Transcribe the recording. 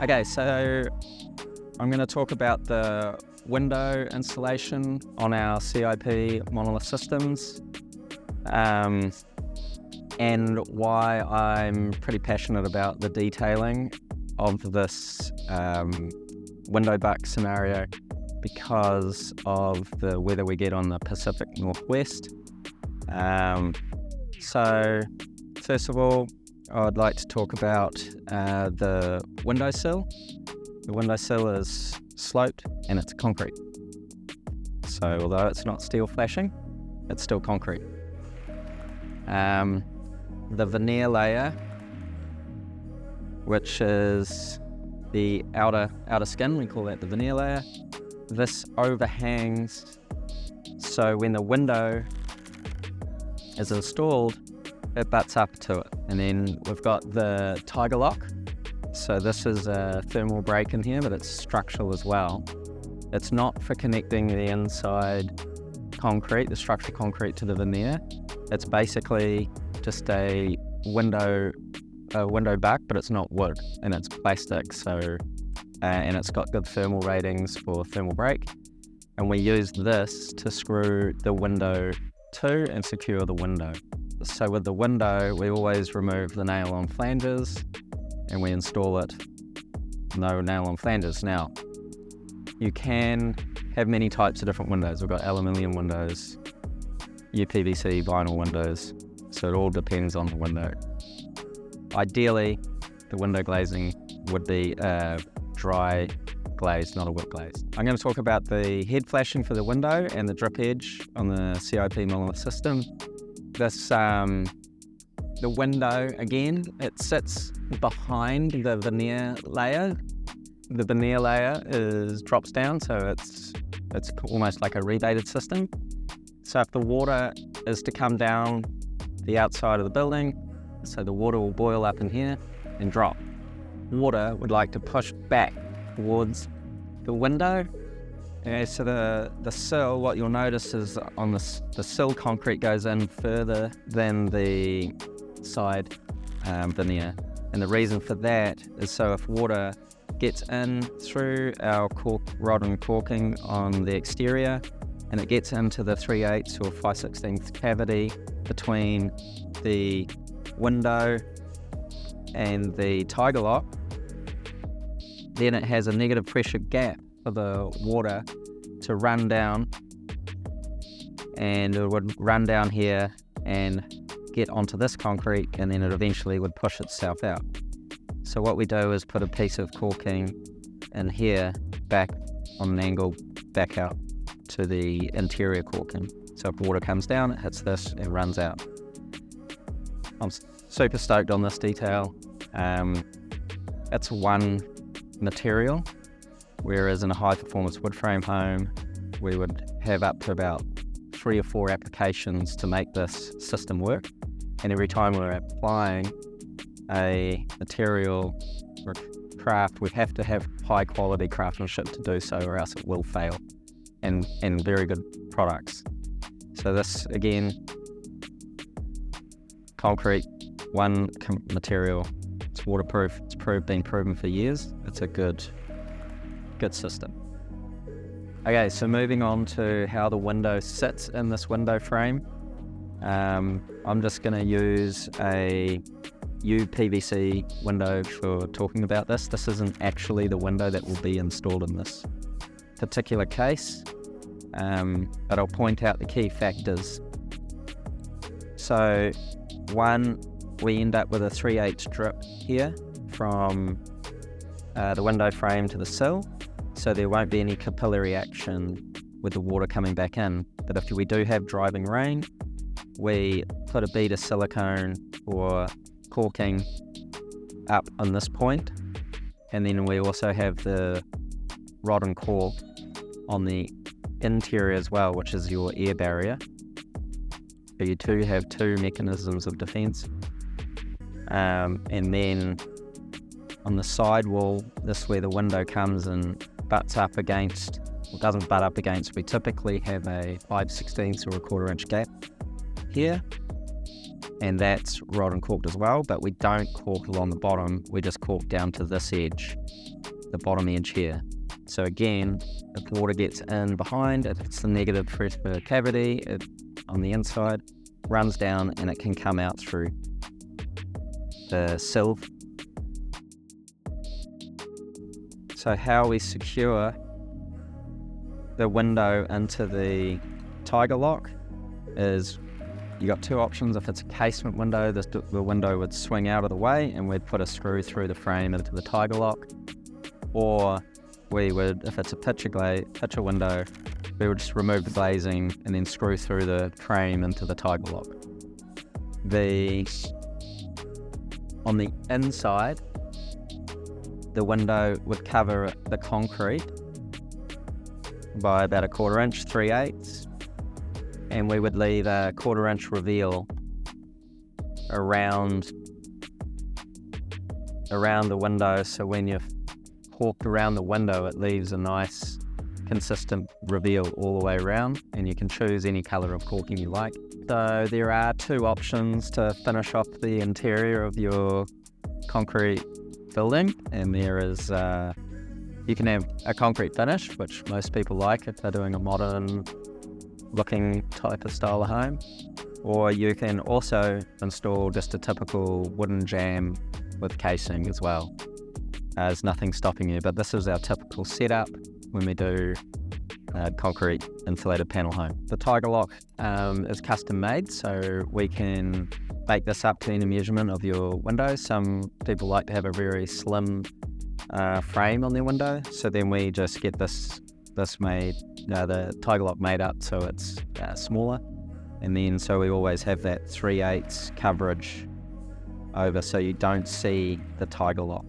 Okay, so I'm going to talk about the window installation on our CIP Monolith Systems, and why I'm pretty passionate about the detailing of this window buck scenario because of the weather we get on the Pacific Northwest. So first of all, I'd like to talk about the windowsill. The windowsill is sloped and it's concrete. So although it's not steel flashing, it's still concrete. The veneer layer, which is the outer skin, we call that the veneer layer. This overhangs, so when the window is installed, it butts up to it. And then we've got the tiger lock. So this is a thermal break in here, but it's structural as well. It's not for connecting the inside concrete, the structural concrete, to the veneer. It's basically just a window buck, but it's not wood and it's plastic. So and it's got good thermal ratings for thermal break. And we use this to screw the window to and secure the window. So with the window, we always remove the nail-on flanges and we install it no nail-on flanges. Now, you can have many types of different windows. We've got aluminium windows, uPVC, vinyl windows, so it all depends on the window. Ideally, the window glazing would be a dry glaze, not a wet glaze. I'm going to talk about the head flashing for the window and the drip edge on the CIP Monolith system. This, the window, again, it sits behind the veneer layer. The veneer layer drops down, so it's almost like a rebated system. So if the water is to come down the outside of the building, so the water will boil up in here and drop. Water would like to push back towards the window. So the sill, what you'll notice is on the sill concrete goes in further than the side veneer. And the reason for that is so if water gets in through our rod and caulking on the exterior and it gets into the 3/8 or 5/16 cavity between the window and the tiger lock, then it has a negative pressure gap for the water to run down, and it would run down here and get onto this concrete, and then it eventually would push itself out. So what we do is put a piece of caulking in here back on an angle back out to the interior caulking. So if water comes down, it hits this and runs out. I'm super stoked on this detail. It's one material, whereas in a high performance wood frame home we would have up to about 3 or 4 applications to make this system work, and every time we're applying a material or craft, we have to have high quality craftsmanship to do so, or else it will fail, and very good products. So this, again, concrete, one material, it's waterproof, it's been proven for years, it's a good system. Okay, so moving on to how the window sits in this window frame. I'm just going to use a uPVC window for talking about this. This isn't actually the window that will be installed in this particular case, but I'll point out the key factors. So one, we end up with a 3/8 drip here from the window frame to the sill, so there won't be any capillary action with the water coming back in. But if we do have driving rain, we put a bead of silicone or caulking up on this point, and then we also have the rod and caulk on the interior as well, which is your air barrier. So you do have 2 mechanisms of defense. And then on the side wall, this is where the window comes and butts up against, or doesn't butt up against, we typically have a 5/16 or a 1/4 inch gap here. and that's rod and corked as well, but we don't cork along the bottom, we just cork down to this edge, the bottom edge here. So again, if water gets in behind, it hits the negative pressure cavity on the inside, runs down, and it can come out through the sill. So how we secure the window into the tiger lock is you got two options. If it's a casement window, the window would swing out of the way and we'd put a screw through the frame into the tiger lock. Or we would, if it's a picture window, we would just remove the glazing and then screw through the frame into the tiger lock. On the inside, the window would cover the concrete by about a 1/4 inch, 3/8, and we would leave a 1/4 inch reveal around the window, so when you've corked around the window it leaves a nice consistent reveal all the way around, and you can choose any colour of corking you like. So there are two options to finish off the interior of your concrete building, and there is you can have a concrete finish, which most people like if they're doing a modern looking type of style of home, or you can also install just a typical wooden jamb with casing as well. There's nothing stopping you, but this is our typical setup when we do concrete insulated panel home. The tiger lock is custom made, so we can make this up to any measurement of your window. Some people like to have a very slim frame on their window, so then we just get this made, the tiger lock made up so it's smaller, and then so we always have that 3/8 coverage over, so you don't see the tiger lock.